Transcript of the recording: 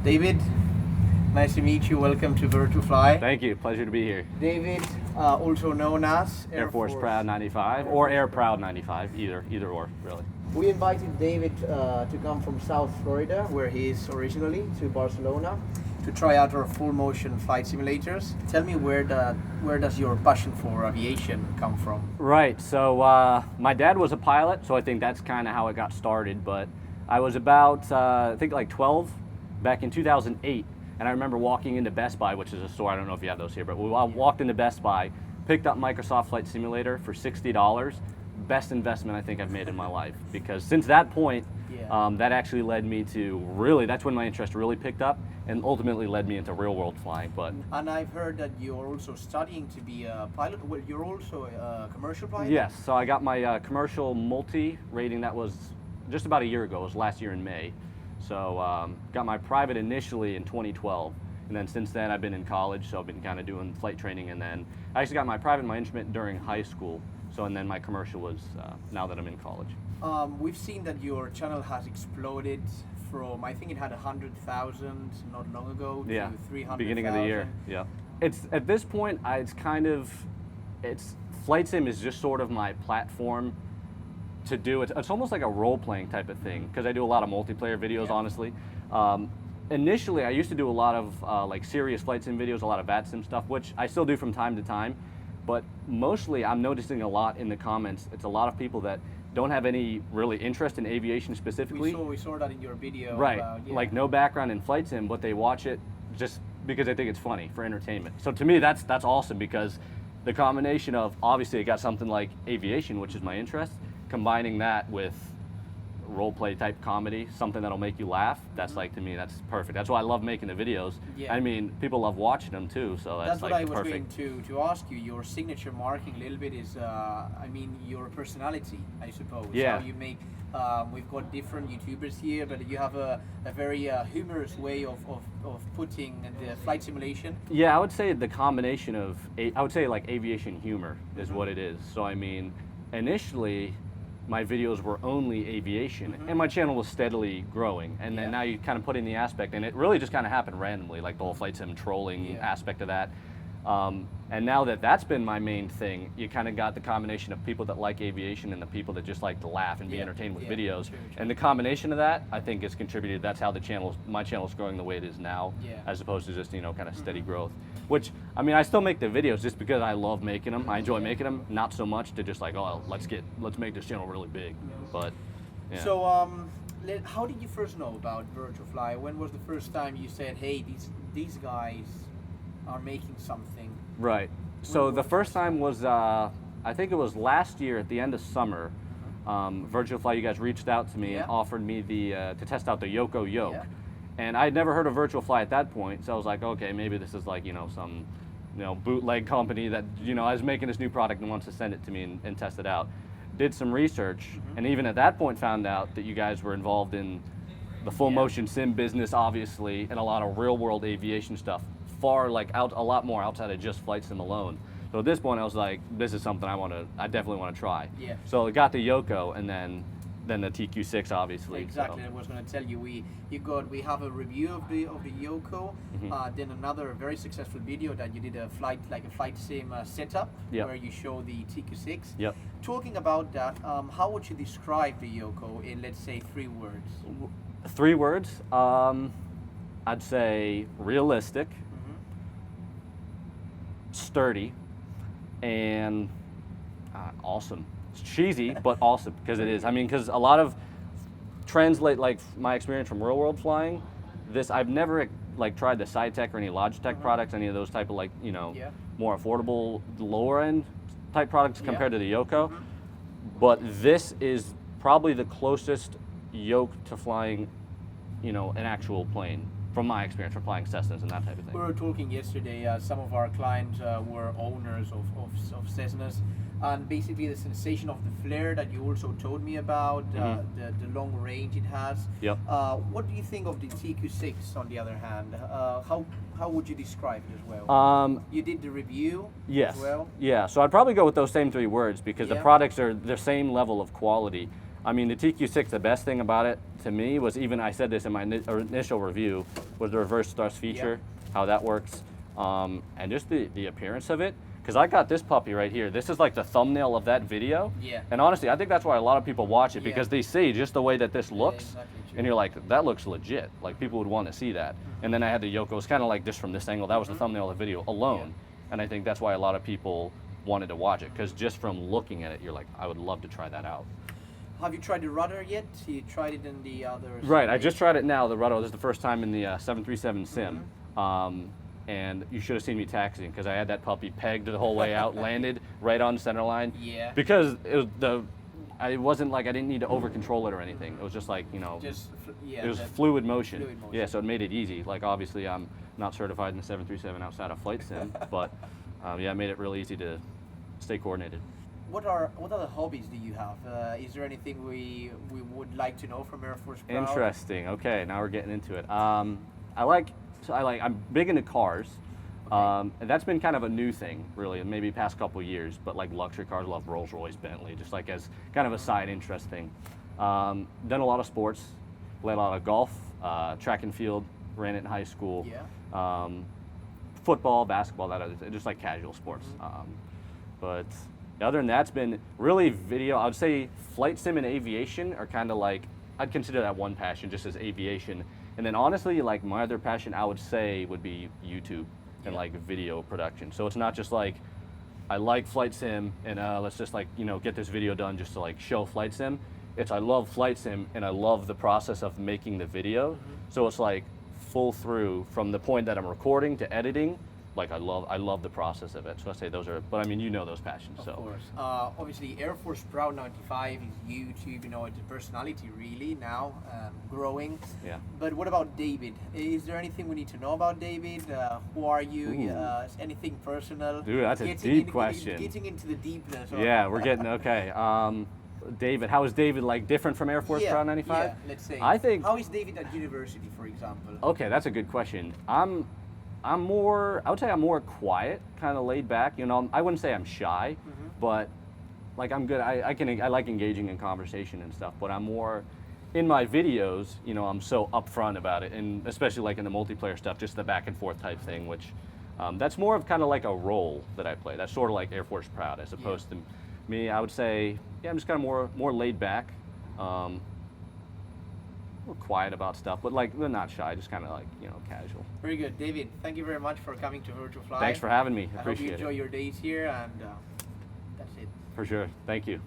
David, nice to meet you. Welcome to Bird to Fly. Thank you. Pleasure to be here. David, also known as AIRFORCEPROUD95 or AirProud95, either or, really. We invited David to come from South Florida, where he is originally, to Barcelona to try out our full motion flight simulators. Tell me, where does your passion for aviation come from? Right, so my dad was a pilot, so I think that's kind of how it got started, but I was about, I think like 12 back in 2008, and I remember walking into Best Buy, which is a store, I don't know if you have those here, but I walked into Best Buy, picked up Microsoft Flight Simulator for $60, best investment I think I've made in my life, because since that point, that actually led me to really, that's when my interest really picked up and ultimately led me into real world flying. And I've heard that you're also studying to be a pilot. Well, you're also a commercial pilot? Yes, so I got my commercial multi rating, that was just about a year ago, it was last year in May. So got my private initially in 2012, and then since then I've been in college, so I've been kind of doing flight training, and then I actually got my private and my instrument during high school, so and then my commercial was now that I'm in college. We've seen that your channel has exploded from, I think it had 100,000 not long ago to 300,000. Beginning of the year, yeah. It's at this point, it's flight sim is just sort of my platform to do it. It's almost like a role-playing type of thing, because I do a lot of multiplayer videos, honestly. Initially, I used to do a lot of like serious flight sim videos, a lot of VAT sim stuff, which I still do from time to time, but mostly I'm noticing a lot in the comments, it's a lot of people that don't have any really interest in aviation specifically. We saw that in your video. Right, like no background in flight sim, but they watch it just because they think it's funny for entertainment. So to me, that's awesome, because the combination of, obviously I got something like aviation, which is my interest, combining that with role play type comedy, something that'll make you laugh, that's like, to me, that's perfect. That's why I love making the videos. I mean, people love watching them too, so that's like perfect. What I was going to ask you. Your signature marking a little bit is, I mean, your personality, I suppose. Yeah. How you make, we've got different YouTubers here, but you have a very humorous way of putting the flight simulation. Yeah, I would say the combination of, I would say like aviation humor is what it is. So I mean, initially, my videos were only aviation, and my channel was steadily growing, and then now you kind of put in the aspect, and it really just kind of happened randomly, like the whole flight sim trolling aspect of that. And now that that's been my main thing, you kind of got the combination of people that like aviation and the people that just like to laugh and be entertained with videos. True. And the combination of that, I think, has contributed. That's how my channel's growing the way it is now, as opposed to just, you know, kind of steady growth. Which, I mean, I still make the videos just because I love making them. I enjoy making them, not so much to just like, oh, let's make this channel really big. But yeah. So, how did you first know about Bird to Fly? When was the first time you said, hey, these guys are making something? Right. So the first time was, I think it was last year at the end of summer. Virtual Fly, you guys reached out to me and offered me to test out the Yoko yoke. And I had never heard of Virtual Fly at that point, so I was like, okay, maybe this is like, you know, some, you know, bootleg company that, you know, is making this new product and wants to send it to me and test it out. Did some research, and even at that point found out that you guys were involved in the full motion sim business, obviously, and a lot of real world aviation stuff, far like a lot more outside of just flight sim alone. So at this point I was like, this is something I definitely want to try. So I got the Yoko, and then the TQ6, obviously. Exactly, I was going to tell you, we have a review of the Yoko, then another very successful video that you did a flight sim setup, where you show the TQ6. Talking about that, how would you describe the Yoko in, let's say, 3 words? 3 words? I'd say realistic, sturdy, and awesome. It's cheesy, but awesome, because it is. I mean, because a lot of translate, like my experience from real world flying, I've never like tried the SciTech or any Logitech products, any of those type of, like, you know, more affordable, lower end type products compared to the Yoko. But this is probably the closest yoke to flying, you know, an actual plane, from my experience, from flying Cessnas and that type of thing. We were talking yesterday, some of our clients were owners of Cessnas, and basically the sensation of the flare that you also told me about, the long range it has. What do you think of the TQ6 on the other hand? How would you describe it as well? You did the review as well? Yeah, so I'd probably go with those same 3 words, because the products are the same level of quality. I mean, the TQ6, the best thing about it to me was, even I said this in my initial review, was the reverse thrust feature, how that works, and just the appearance of it. Because I got this puppy right here. This is like the thumbnail of that video. Yeah. And honestly, I think that's why a lot of people watch it, because they see just the way that this looks, exactly and you're like, that looks legit. Like, people would want to see that. And then I had the Yoko. It's kind of like this from this angle. That was the thumbnail of the video alone. And I think that's why a lot of people wanted to watch it, because just from looking at it, you're like, I would love to try that out. Have you tried the rudder yet? You tried it in the other... Right, I just tried it now, the rudder. This is the first time in the 737 sim. And you should have seen me taxiing, because I had that puppy pegged the whole way out, landed right on center line. Yeah. Because it was it wasn't like I didn't need to over control it or anything. It was just like, you know, it was fluid motion. Yeah, so it made it easy. Like, obviously I'm not certified in the 737 outside of flight sim, but yeah, it made it really easy to stay coordinated. What other hobbies do you have? Is there anything we would like to know from Air Force Proud? Interesting. Okay, now we're getting into it. I'm big into cars. And that's been kind of a new thing, really, maybe past couple years. But like luxury cars, love Rolls Royce, Bentley, just like as kind of a side interest thing. Done a lot of sports, played a lot of golf, track and field, ran it in high school. Yeah. Football, basketball, just like casual sports. But other than that, it's been really video. I would say flight sim and aviation are kind of like, I'd consider that one passion, just as aviation. And then honestly, like my other passion, I would say, would be YouTube and like video production. So it's not just like, I like flight sim and let's just like, you know, get this video done just to like show flight sim. It's I love flight sim and I love the process of making the video. So it's like full through from the point that I'm recording to editing. Like I love the process of it. So I say those are, but I mean, you know those passions. Of so. course. Obviously, Air Force Proud95 is YouTube. You know, it's a personality really now, growing. Yeah. But what about David? Is there anything we need to know about David? Who are you? Anything personal? Dude, that's a deep question. Getting into the deepness. Yeah, we're getting okay. David, how is David like different from Air Force Proud95? Yeah, let's say. I think. How is David at university, for example? Okay, that's a good question. I'm more, I would say I'm more quiet, kind of laid back. You know, I wouldn't say I'm shy, but like I'm good. I like engaging in conversation and stuff. But I'm more in my videos. You know, I'm so upfront about it, and especially like in the multiplayer stuff, just the back and forth type thing, which that's more of kind of like a role that I play. That's sort of like Air Force Proud, as opposed to me. I would say, yeah, I'm just kind of more laid back. We're quiet about stuff, but like we're not shy, just kind of like, you know, casual. Very good, David. Thank you very much for coming to Virtual Fly. Thanks for having me. I Appreciate hope you enjoy your days here, and that's it. For sure. Thank you.